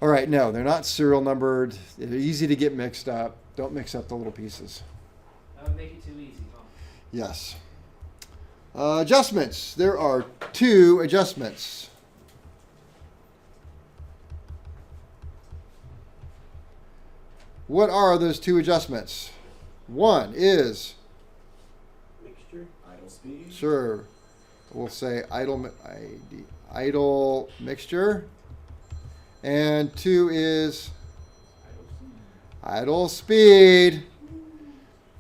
All right, no, they're not serial numbered. They're easy to get mixed up. Don't mix up the little pieces. That would make it too easy, huh? Yes. Adjustments. There are 2 adjustments. What are those 2 adjustments? One is Mixture. Idle speed. sure. We'll say idle mixture. And 2 is idle speed.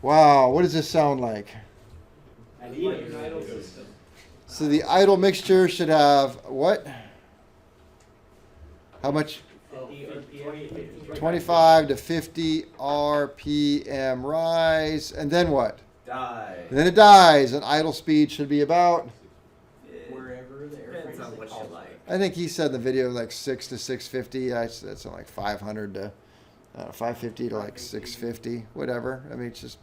Wow, what does this sound like? Idle system. So the idle mixture should have what? How much? 25 to 50 RPM rise. And then what? Die. And then it dies. And idle speed should be about, Wherever the airframe on what you like. I think he said in the video like 6 to 650. I said it's like 500 to 550 to like 650, whatever. I mean, it's just,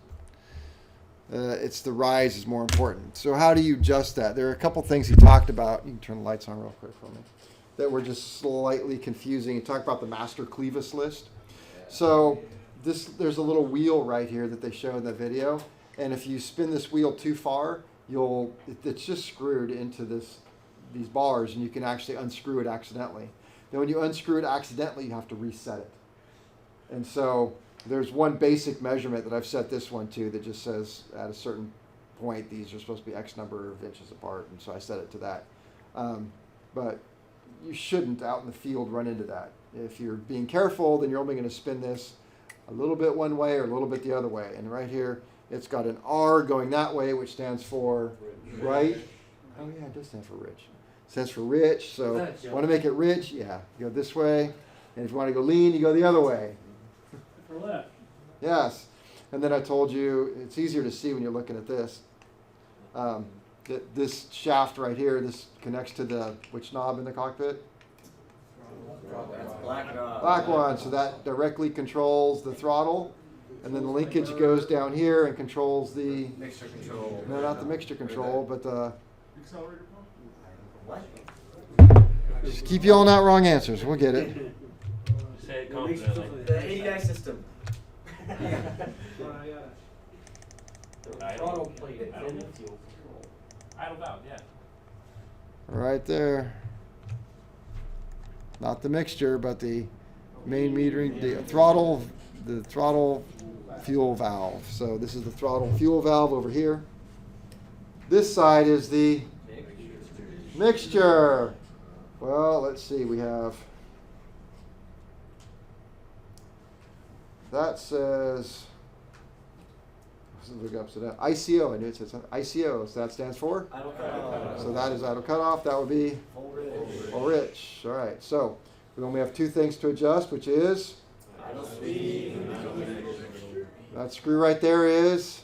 it's the rise is more important. So how do you adjust that? There are a couple things he talked about. You can turn the lights on real quick for me. That were just slightly confusing. He talked about the master clevis list. So there's a little wheel right here that they show in the video. And if you spin this wheel too far, it's just screwed into these bars, and you can actually unscrew it accidentally. Then when you unscrew it accidentally, you have to reset it. And so there's one basic measurement that I've set this one to that just says at a certain point, these are supposed to be X number of inches apart. And so I set it to that. But you shouldn't out in the field run into that. If you're being careful, then you're only going to spin this a little bit one way or a little bit the other way. And right here, it's got an R going that way, which stands for right. Oh yeah, it does stand for rich. It stands for rich. So if you want to make it rich, yeah, you go this way. And if you want to go lean, you go the other way. For left. Yes. And then I told you, it's easier to see when you're looking at this. This shaft right here, this connects to which knob in the cockpit? That's black knob. Black one. So that directly controls the throttle. And then the linkage goes down here and controls the... Mixture control. No, not the mixture control, but the... Accelerator pump? What? Just keep yelling out wrong answers. We'll get it. Say it confidently. The ADI system. Throttle plate and fuel control. Idle valve, yeah. Right there. Not the mixture, but the main metering, the throttle fuel valve. So this is the throttle fuel valve over here. This side is the mixture. Well, let's see. We have, that says, look upside down. ICO. I knew it said something. ICO. So that stands for? Idle cutoff. So that is idle cutoff. That would be full rich. All right. So we only have 2 things to adjust, which is Idle speed. that screw right there is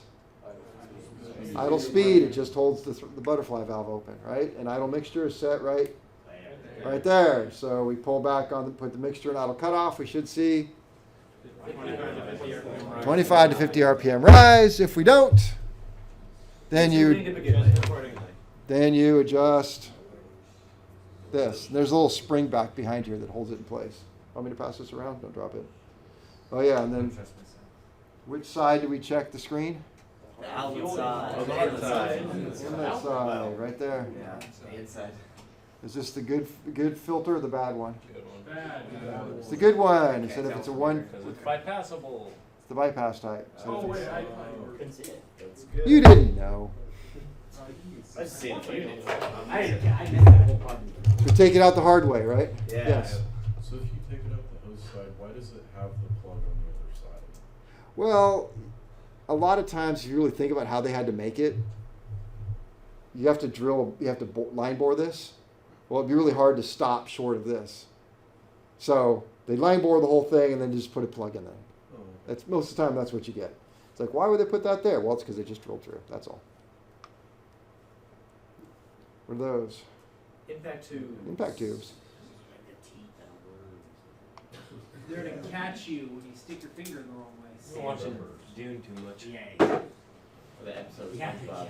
idle speed. It just holds the butterfly valve open, right? And idle mixture is set right there. So we pull back on put the mixture in idle cutoff. We should see 25 to 50 RPM rise. If we don't, then you adjust this. There's a little spring back behind here that holds it in place. Want me to pass this around? Don't drop it. Oh yeah, and then which side do we check the screen? The outlet side. Oh, the outlet side. Inlet side, right there. Yeah, the inside. Is this the good filter or the bad one? Bad. It's the good one. Instead if it's a one, Because it's bypassable. it's the bypass type. So Oh, if wait, it's- Couldn't see it. That's good. you didn't know. I just seen it. I missed that whole part. We take it out the hard way, right? Yeah. Yes. So if you take it out the hose side, why does it have the plug on the other side? Well, a lot of times, if you really think about how they had to make it, you have to line bore this. Well, it'd be really hard to stop short of this. So they line bore the whole thing and then just put a plug in there. Oh, That's most of the time that's what you get. It's like, why would they put that there? Well, it's because they just drilled through. That's all. What are those? Impact tubes. Impact tubes. They're to catch you when you stick your finger in the wrong way. You're watching Dune too much. Yeah. The episode. Yeah. Bob.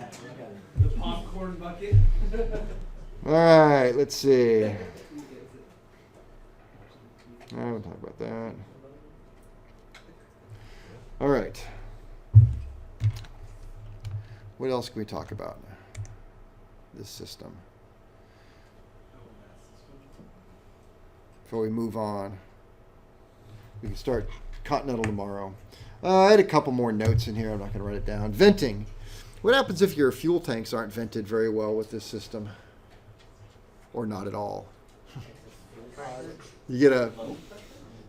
The popcorn bucket. All right, let's see. I don't talk about that. All right. What else can we talk about? This system. Before we move on, we can start Continental tomorrow. I had a couple more notes in here. I'm not going to write it down. Venting. What happens if your fuel tanks aren't vented very well with this system? Or not at all? You get a...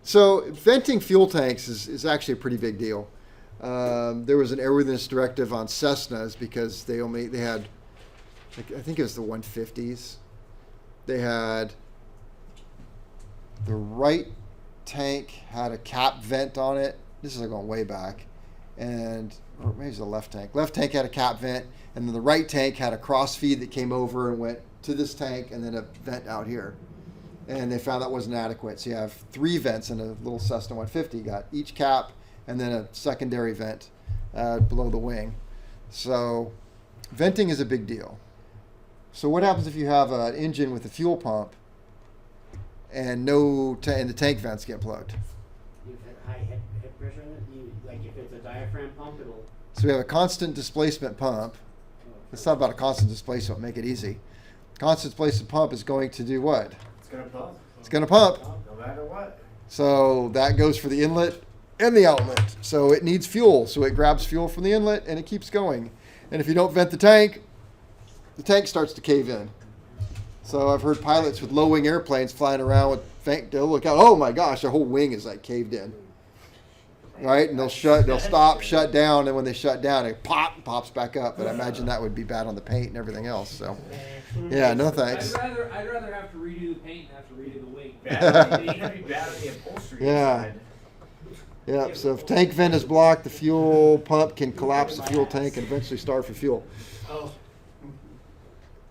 So venting fuel tanks is actually a pretty big deal. There was an airworthiness directive on Cessnas because they had, I think it was the 150s. They had the right tank had a cap vent on it. This is going way back, or maybe it was the left tank. Left tank had a cap vent, and then the right tank had a cross feed that came over and went to this tank, and then a vent out here. And they found that wasn't adequate. So you have 3 vents in a little Cessna 150. You got each cap and then a secondary vent below the wing. So venting is a big deal. So what happens if you have an engine with a fuel pump and and the tank vents get plugged? You've had high head pressure in it. Like if it's a diaphragm pump, it'll. So we have a constant displacement pump. It's not about a constant displacement. Make it easy. Constant displacement pump is going to do what? It's gonna pump. It's going to pump. No matter what. So that goes for the inlet and the outlet. So it needs fuel. So it grabs fuel from the inlet and it keeps going. And if you don't vent the tank starts to cave in. So I've heard pilots with low-wing airplanes flying around with they'll look out, oh my gosh, their whole wing is like caved in. Right? And they'll stop, shut down, and when they shut down, it pops back up. But I imagine that would be bad on the paint and everything else. So, yeah, no thanks. I'd rather have to redo the paint than have to redo the wing. Bad, you're gonna be bad on the upholstery Yeah. inside. Yep, so if tank vent is blocked, the fuel pump can collapse the fuel tank and eventually starve for fuel. Oh.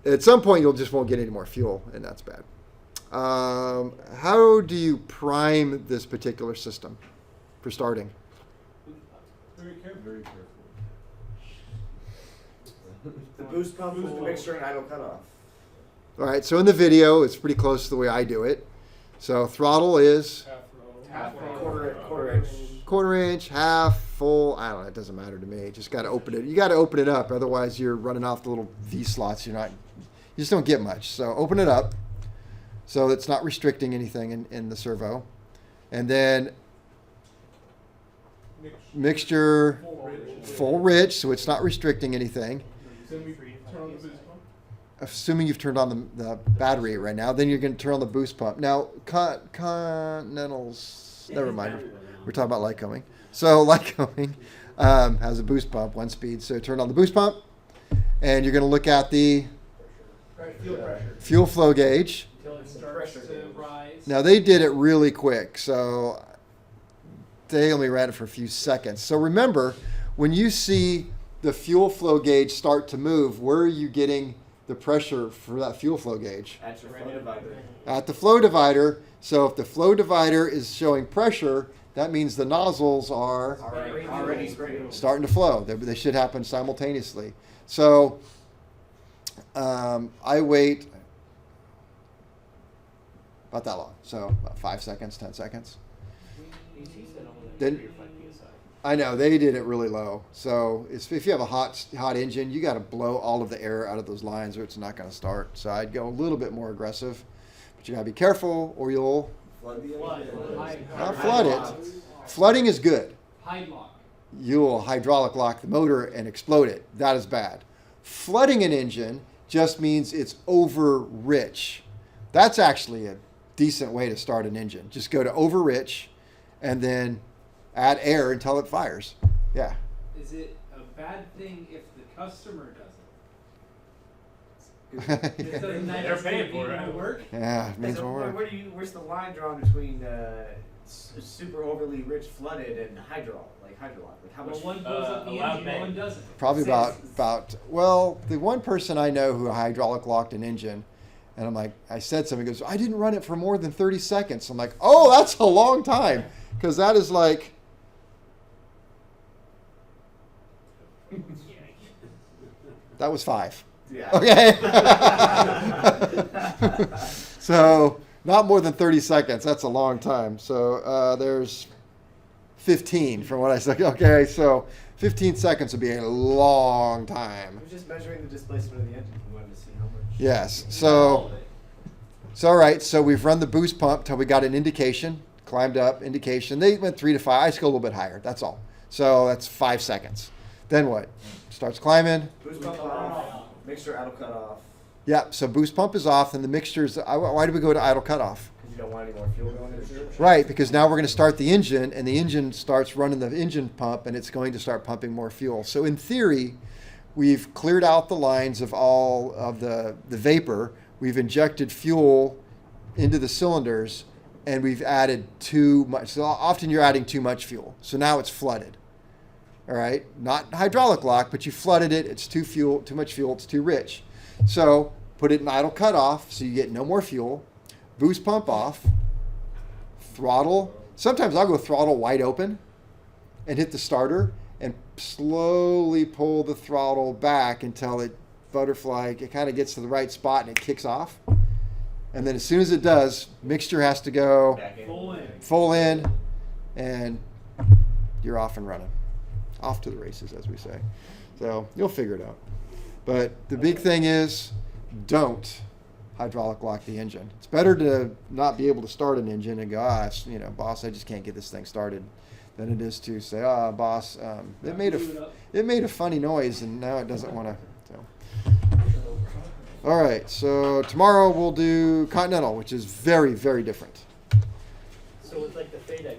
At some point, you just won't get any more fuel, and that's bad. How do you prime this particular system for starting? Very carefully. The boost pump, the mixture, and idle cutoff. All right, so in the video, it's pretty close to the way I do it. So throttle is Quarter inch. quarter inch, half, full. I don't know. It doesn't matter to me. Just got to open it. You got to open it up. Otherwise, you're running off the little V slots. You just don't get much. So open it up. So it's not restricting anything in the servo. And then mixture full rich. So it's not restricting anything. Assuming you've turned on the battery right now, then you're going to turn on the boost pump. Now, Continentals, never mind. We're talking about Lycoming. So Lycoming has a boost pump, 1 speed. So turn on the boost pump, and you're going to look at the fuel flow gauge. Until it starts to rise. Now, they did it really quick, so they only ran it for a few seconds. So remember, when you see the fuel flow gauge start to move, where are you getting the pressure for that fuel flow gauge? At your flow divider. At the flow divider. So if the flow divider is showing pressure, that means the nozzles are Already spraying. starting to flow. They should happen simultaneously. So I wait about that long. So about 5 seconds, 10 seconds. Then I know they did it really low. So if you have a hot engine, you got to blow all of the air out of those lines, or it's not going to start. So I'd go a little bit more aggressive, but you got to be careful, or you'll not flood it. Flooding is good. Hide lock. You'll hydraulic lock the motor and explode it. That is bad. Flooding an engine just means it's over rich. That's actually a decent way to start an engine. Just go to over rich, and then add air until it fires. Yeah. Is it a bad thing if the customer does it? Doesn't that They're just paying make for it. more work? Yeah, it means more work. Where's the line drawn between super overly rich flooded and hydrolock? Like how Well, much? one blows up the allowed engine, bank. one doesn't. Probably well, the one person I know who hydraulic locked an engine, and I'm like, I said something, he goes, I didn't run it for more than 30 seconds. I'm like, oh, that's a long time. Because that is like, that was 5. Yeah. Okay. So Not more than 30 seconds. That's a long time. So there's 15 from what I said. Okay, so 15 seconds would be a long time. I was just measuring the displacement of the engine. We wanted to see how much. Yes. So all right. So we've run the boost pump till we got an indication. Climbed up, indication. They went 3 to 5. I just go a little bit higher. That's all. So that's 5 seconds. Then what? Starts climbing. Boost pump off. Mixture idle cut off. Yep. So boost pump is off, and the mixture's. Why do we go to idle cutoff? Because you don't want any more fuel going into it. Right, because now we're going to start the engine, and the engine starts running the engine pump, and it's going to start pumping more fuel. So in theory, we've cleared out the lines of all of the vapor. We've injected fuel into the cylinders, and we've added too much. So often you're adding too much fuel. So now it's flooded. All right, not hydraulic lock, but you flooded it. It's too much fuel. It's too rich. So put it in idle cutoff, so you get no more fuel. Boost pump off. Throttle. Sometimes I'll go throttle wide open and hit the starter and slowly pull the throttle back until it kind of gets to the right spot and it kicks off. And then as soon as it does, mixture has to go Back in. full in, and you're off and running. Off to the races, as we say. So you'll figure it out. But the big thing is, don't hydraulic lock the engine. It's better to not be able to start an engine and go, boss, I just can't get this thing started, than it is to say, boss, it made a funny noise and now it doesn't want to. So. All right, so tomorrow we'll do Continental, which is very, very different. So it's like the FADEC